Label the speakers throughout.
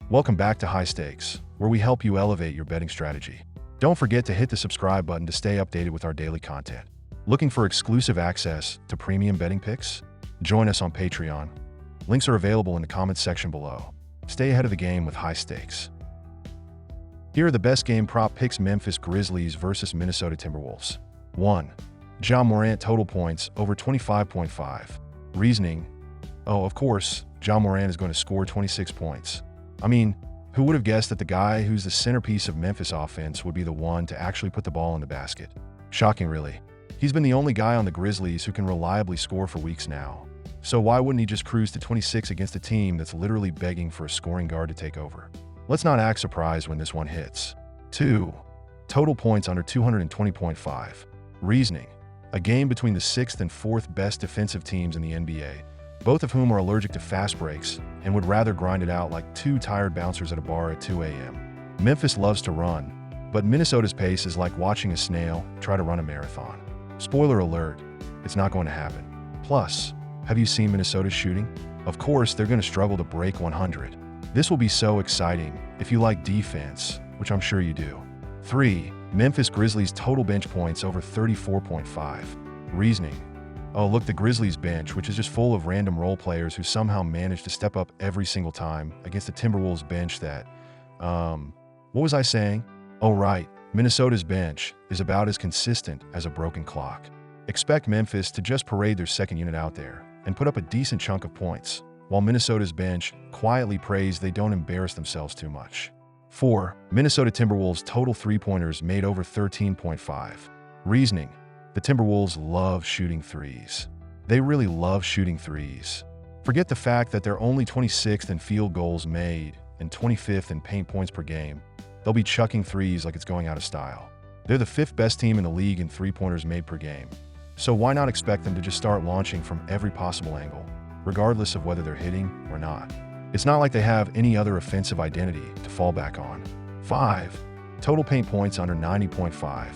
Speaker 1: Welcome back to High Stakes, where we help you elevate your betting strategy. Don't forget to hit the subscribe button to stay updated with our daily content. Looking for exclusive access to premium betting picks? Join us on Patreon. Links are available in the comments section below. Stay ahead of the game with High Stakes. Here are the best game prop picks: Memphis Grizzlies versus Minnesota Timberwolves. 1. Ja Morant total points over 25.5. Reasoning: oh, of course, Ja Morant is going to score 26 points. I mean, who would have guessed that the guy who's the centerpiece of Memphis offense would be the one to actually put the ball in the basket? Shocking, really. He's been the only guy on the Grizzlies who can reliably score for weeks now. So why wouldn't he just cruise to 26 against a team that's literally begging for a scoring guard to take over? Let's not act surprised when this one hits. 2. Total points under 220.5. Reasoning: a game between the 6th and 4th best defensive teams in the NBA, both of whom are allergic to fast breaks and would rather grind it out like two tired bouncers at a bar at 2 a.m. Memphis loves to run, but Minnesota's pace is like watching a snail try to run a marathon. Spoiler alert, it's not going to happen. Plus, have you seen Minnesota's shooting? Of course, they're going to struggle to break 100. This will be so exciting if you like defense, which I'm sure you do. 3. Memphis Grizzlies total bench points over 34.5. Reasoning: oh, look, the Grizzlies bench, which is just full of random role players who somehow manage to step up every single time against the Timberwolves bench that, what was I saying? Oh, right, Minnesota's bench is about as consistent as a broken clock. Expect Memphis to just parade their second unit out there and put up a decent chunk of points, while Minnesota's bench quietly prays they don't embarrass themselves too much. 4. Minnesota Timberwolves total three-pointers made over 13.5. Reasoning: the Timberwolves love shooting threes. They really love shooting threes. Forget the fact that they're only 26th in field goals made and 25th in paint points per game. They'll be chucking threes like it's going out of style. They're the 5th best team in the league in three-pointers made per game. So why not expect them to just start launching from every possible angle, regardless of whether they're hitting or not? It's not like they have any other offensive identity to fall back on. 5. Total paint points under 90.5.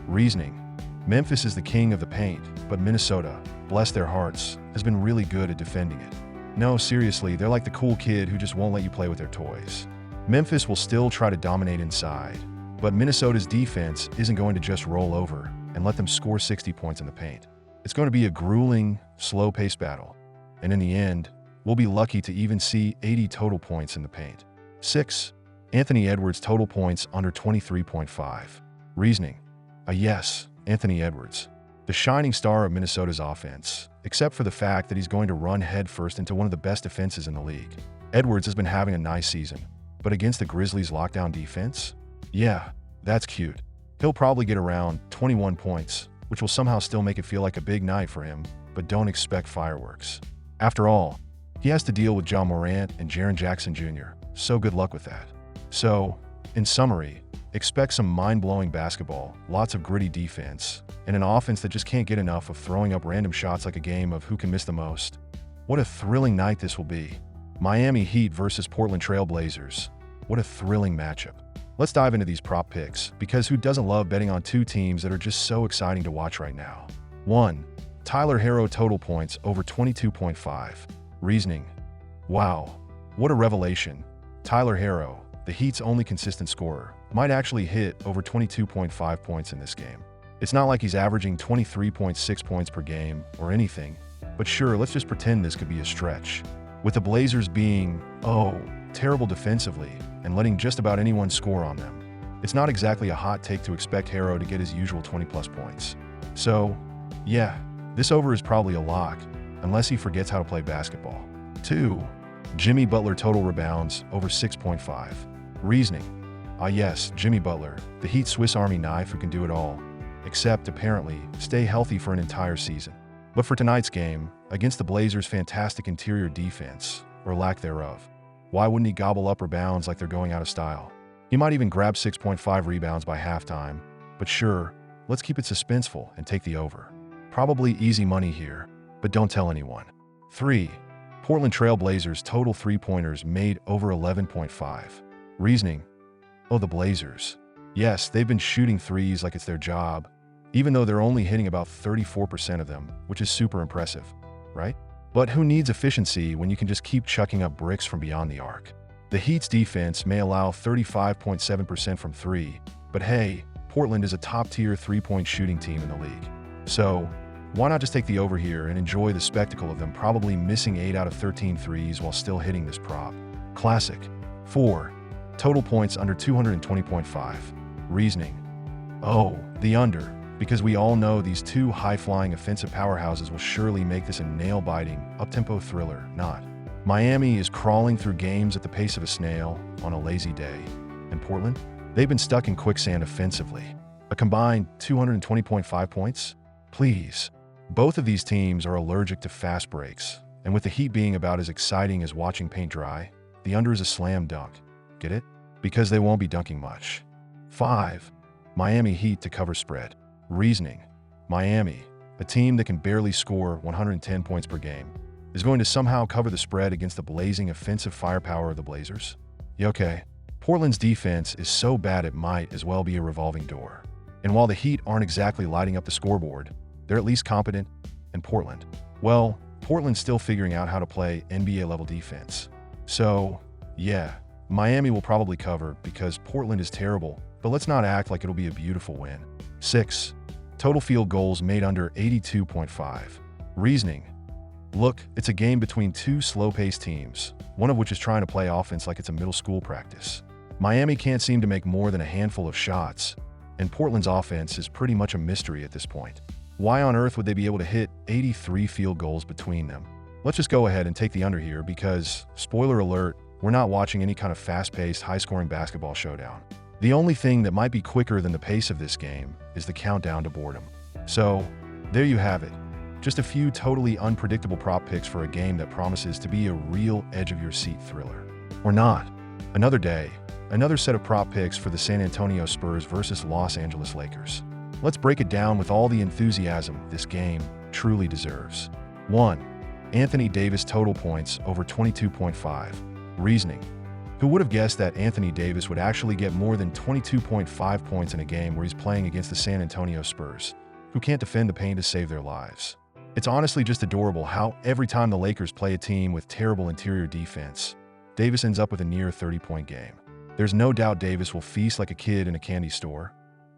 Speaker 1: Reasoning: Memphis is the king of the paint, but Minnesota, bless their hearts, has been really good at defending it. No, seriously, they're like the cool kid who just won't let you play with their toys. Memphis will still try to dominate inside, but Minnesota's defense isn't going to just roll over and let them score 60 points in the paint. It's going to be a grueling, slow-paced battle, and in the end, we'll be lucky to even see 80 total points in the paint. 6. Anthony Edwards total points under 23.5. Reasoning: yes, Anthony Edwards, the shining star of Minnesota's offense, except for the fact that he's going to run headfirst into one of the best defenses in the league. Edwards has been having a nice season, but against the Grizzlies' lockdown defense? Yeah, that's cute. He'll probably get around 21 points, which will somehow still make it feel like a big night for him, but don't expect fireworks. After all, he has to deal with Ja Morant and Jaren Jackson Jr., so good luck with that. So, in summary, expect some mind-blowing basketball, lots of gritty defense, and an offense that just can't get enough of throwing up random shots like a game of who can miss the most. What a thrilling night this will be. Miami Heat versus Portland Trail Blazers. What a thrilling matchup. Let's dive into these prop picks, because who doesn't love betting on two teams that are just so exciting to watch right now? 1. Tyler Herro total points over 22.5. Reasoning: wow, what a revelation. Tyler Herro, the Heat's only consistent scorer, might actually hit over 22.5 points in this game. It's not like he's averaging 23.6 points per game or anything, but sure, let's just pretend this could be a stretch. With the Blazers being, terrible defensively and letting just about anyone score on them, it's not exactly a hot take to expect Herro to get his usual 20-plus points. So, yeah, this over is probably a lock, unless he forgets how to play basketball. 2. Jimmy Butler total rebounds over 6.5. Reasoning: yes, Jimmy Butler, the Heat's Swiss Army knife who can do it all, except, apparently, stay healthy for an entire season. But for tonight's game, against the Blazers' fantastic interior defense, or lack thereof, why wouldn't he gobble up rebounds like they're going out of style? He might even grab 6.5 rebounds by halftime, but sure, let's keep it suspenseful and take the over. Probably easy money here, but don't tell anyone. 3. Portland Trail Blazers total three-pointers made over 11.5. Reasoning: oh, the Blazers. Yes, they've been shooting threes like it's their job, even though they're only hitting about 34% of them, which is super impressive, right? But who needs efficiency when you can just keep chucking up bricks from beyond the arc? The Heat's defense may allow 35.7% from three, but hey, Portland is a top-tier three-point shooting team in the league. So, why not just take the over here and enjoy the spectacle of them probably missing 8 out of 13 threes while still hitting this prop? Classic. 4. Total points under 220.5. Reasoning. Oh, the under, because we all know these two high-flying offensive powerhouses will surely make this a nail-biting, up-tempo thriller, not. Miami is crawling through games at the pace of a snail on a lazy day. And Portland? They've been stuck in quicksand offensively. A combined 220.5 points? Please. Both of these teams are allergic to fast breaks, and with the Heat being about as exciting as watching paint dry, the under is a slam dunk. Get it? Because they won't be dunking much. 5. Miami Heat to cover spread. Reasoning. Miami, a team that can barely score 110 points per game, is going to somehow cover the spread against the blazing offensive firepower of the Blazers? Yeah, okay. Portland's defense is so bad it might as well be a revolving door. And while the Heat aren't exactly lighting up the scoreboard, they're at least competent. And Portland? Well, Portland's still figuring out how to play NBA-level defense. So, yeah, Miami will probably cover because Portland is terrible, but let's not act like it'll be a beautiful win. 6. Total field goals made under 82.5. Reasoning. Look, it's a game between two slow-paced teams, one of which is trying to play offense like it's a middle school practice. Miami can't seem to make more than a handful of shots, and Portland's offense is pretty much a mystery at this point. Why on earth would they be able to hit 83 field goals between them? Let's just go ahead and take the under here because, spoiler alert, we're not watching any kind of fast-paced, high-scoring basketball showdown. The only thing that might be quicker than the pace of this game is the countdown to boredom. So, there you have it. Just a few totally unpredictable prop picks for a game that promises to be a real edge-of-your-seat thriller. Or not. Another day, another set of prop picks for the San Antonio Spurs versus Los Angeles Lakers. Let's break it down with all the enthusiasm this game truly deserves. 1. Anthony Davis total points over 22.5. Reasoning. Who would have guessed that Anthony Davis would actually get more than 22.5 points in a game where he's playing against the San Antonio Spurs, who can't defend the paint to save their lives? It's honestly just adorable how every time the Lakers play a team with terrible interior defense, Davis ends up with a near 30-point game. There's no doubt Davis will feast like a kid in a candy store.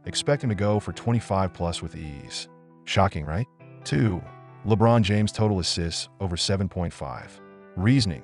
Speaker 1: Expect him to go for 25+ with ease. Shocking, right? 2. LeBron James total assists over 7.5. Reasoning.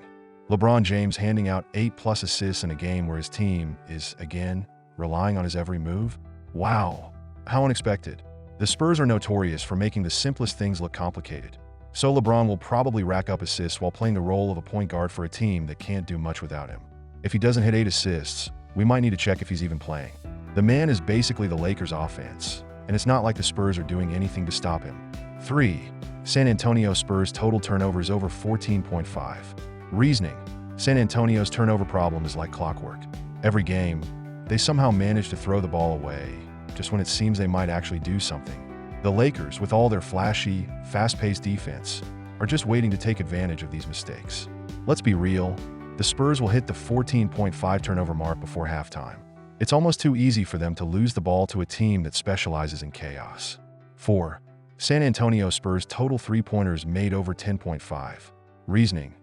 Speaker 1: LeBron James handing out 8+ assists in a game where his team is, again, relying on his every move? Wow. How unexpected. The Spurs are notorious for making the simplest things look complicated. So LeBron will probably rack up assists while playing the role of a point guard for a team that can't do much without him. If he doesn't hit 8 assists, we might need to check if he's even playing. The man is basically the Lakers' offense, and it's not like the Spurs are doing anything to stop him. 3. San Antonio Spurs total turnovers over 14.5. Reasoning. San Antonio's turnover problem is like clockwork. Every game, they somehow manage to throw the ball away, just when it seems they might actually do something. The Lakers, with all their flashy, fast-paced defense, are just waiting to take advantage of these mistakes. Let's be real, the Spurs will hit the 14.5 turnover mark before halftime. It's almost too easy for them to lose the ball to a team that specializes in chaos. 4. San Antonio Spurs total three-pointers made over 10.5. Reasoning.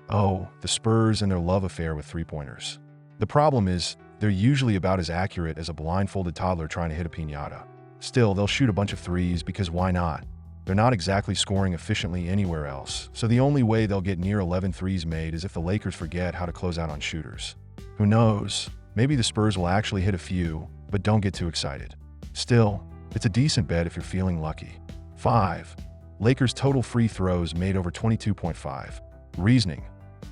Speaker 1: Oh, the Spurs and their love affair with three-pointers. The problem is, they're usually about as accurate as a blindfolded toddler trying to hit a piñata. Still, they'll shoot a bunch of threes because why not? They're not exactly scoring efficiently anywhere else, so the only way they'll get near 11 threes made is if the Lakers forget how to close out on shooters. Who knows? Maybe the Spurs will actually hit a few, but don't get too excited. Still, it's a decent bet if you're feeling lucky. 5. Lakers total free throws made over 22.5. Reasoning.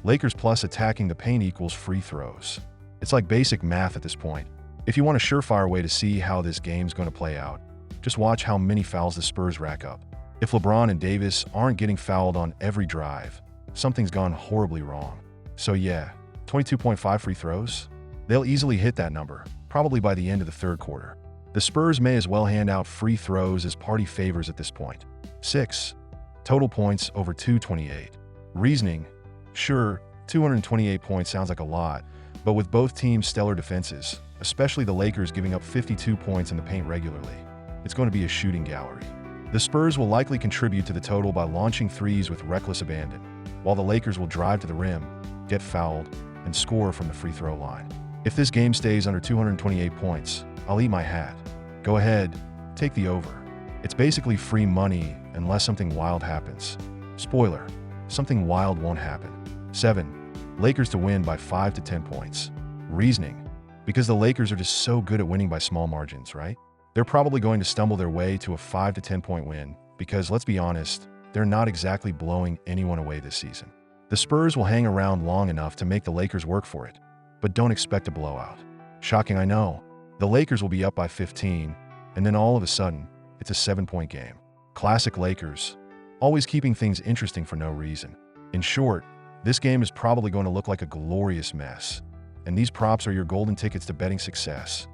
Speaker 1: Lakers plus attacking the paint equals free throws. It's like basic math at this point. If you want a surefire way to see how this game's going to play out, just watch how many fouls the Spurs rack up. If LeBron and Davis aren't getting fouled on every drive, something's gone horribly wrong. So yeah, 22.5 free throws? They'll easily hit that number, probably by the end of the third quarter. The Spurs may as well hand out free throws as party favors at this point. 6. Total points over 228. Reasoning. Sure, 228 points sounds like a lot, but with both teams' stellar defenses, especially the Lakers giving up 52 points in the paint regularly, it's going to be a shooting gallery. The Spurs will likely contribute to the total by launching threes with reckless abandon, while the Lakers will drive to the rim, get fouled, and score from the free throw line. If this game stays under 228 points, I'll eat my hat. Go ahead, take the over. It's basically free money unless something wild happens. Spoiler, something wild won't happen. 7. Lakers to win by 5 to 10 points. Reasoning: because the Lakers are just so good at winning by small margins, right? They're probably going to stumble their way to a 5 to 10 point win because, let's be honest, they're not exactly blowing anyone away this season. The Spurs will hang around long enough to make the Lakers work for it, but don't expect a blowout. Shocking, I know. The Lakers will be up by 15, and then all of a sudden, it's a 7-point game. Classic Lakers, always keeping things interesting for no reason. In short, this game is probably going to look like a glorious mess, and these props are your golden tickets to betting success,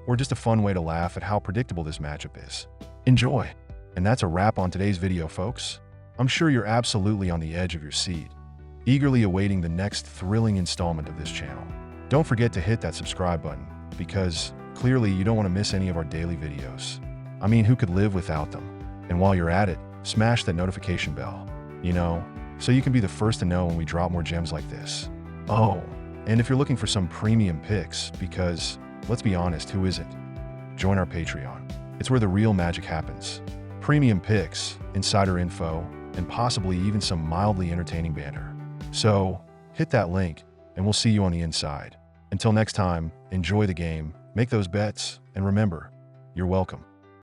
Speaker 1: or just a fun way to laugh at how predictable this matchup is. Enjoy! And that's a wrap on today's video, folks. I'm sure you're absolutely on the edge of your seat, eagerly awaiting the next thrilling installment of this channel. Don't forget to hit that subscribe button, because clearly you don't want to miss any of our daily videos. I mean, who could live without them? And while you're at it, smash that notification bell, so you can be the first to know when we drop more gems like this. Oh, and if you're looking for some premium picks, because, let's be honest, who isn't? Join our Patreon. It's where the real magic happens. Premium picks, insider info, and possibly even some mildly entertaining banter. So, hit that link, and we'll see you on the inside. Until next time, enjoy the game, make those bets, and remember, you're welcome.